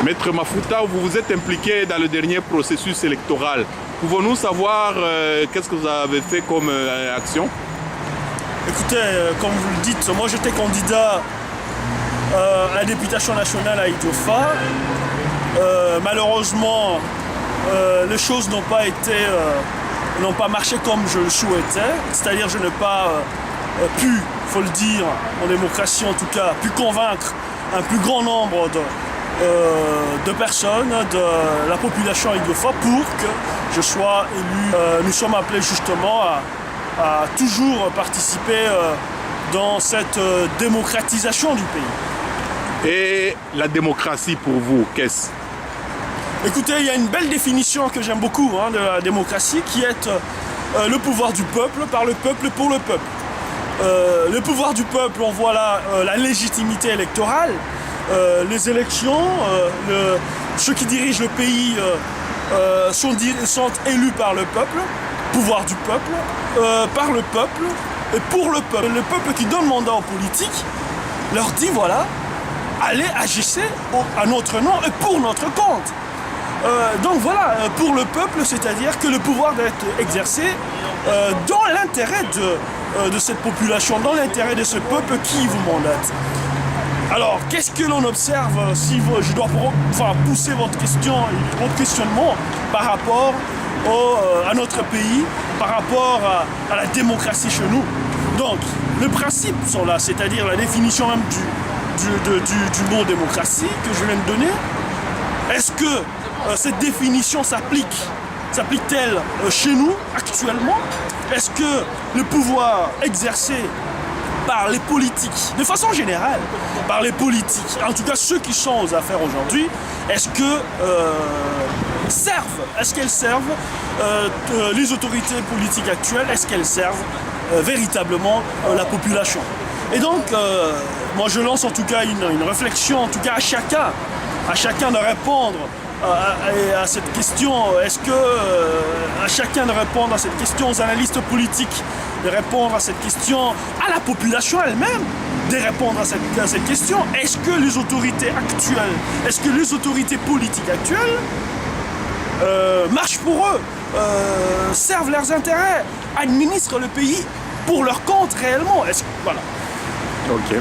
Maître Mafuta, vous vous êtes impliqué dans le dernier processus électoral. Pouvons-nous savoir qu'est-ce que vous avez fait comme action? Écoutez, comme vous le dites, moi j'étais candidat à la députation nationale à Idiofa. Malheureusement, les choses n'ont pas marché comme je le souhaitais. C'est-à-dire je n'ai pas pu, il faut le dire, en démocratie en tout cas, pu convaincre un plus grand nombre de personnes, de la population Idiofa pour que je sois élu. Nous sommes appelés justement à toujours participer dans cette démocratisation du pays. Et la démocratie pour vous, qu'est-ce? Écoutez, il y a une belle définition que j'aime beaucoup de la démocratie qui est le pouvoir du peuple, par le peuple, pour le peuple. Le pouvoir du peuple, on voit là la légitimité électorale, les élections, ceux qui dirigent le pays sont élus par le peuple, pouvoir du peuple, par le peuple et pour le peuple. Le peuple qui donne mandat aux politiques leur dit voilà, allez, agissez à notre nom et pour notre compte. Donc voilà, pour le peuple, c'est-à-dire que le pouvoir doit être exercé dans l'intérêt de cette population, dans l'intérêt de ce peuple qui vous mandate. Alors, qu'est-ce que l'on observe si je dois pousser votre questionnement par rapport à notre pays, par rapport à la démocratie chez nous? Donc, les principes sont là, c'est-à-dire la définition même du mot démocratie que je viens de donner. Est-ce que cette définition s'applique-t-elle chez nous actuellement? Est-ce que le pouvoir exercé par les politiques, de façon générale, par les politiques, en tout cas ceux qui sont aux affaires aujourd'hui, est-ce qu'elles servent les autorités politiques actuelles, est-ce qu'elles servent véritablement la population? Et donc, moi je lance en tout cas une réflexion, en tout cas à chacun de répondre à cette question. Est-ce que à chacun de répondre à cette question, aux analystes politiques de répondre à cette question, à la population elle-même de répondre à cette question. Est-ce que les autorités actuelles, est-ce que les autorités politiques actuelles marchent pour eux, servent leurs intérêts, administrent le pays pour leur compte réellement? Voilà. Ok.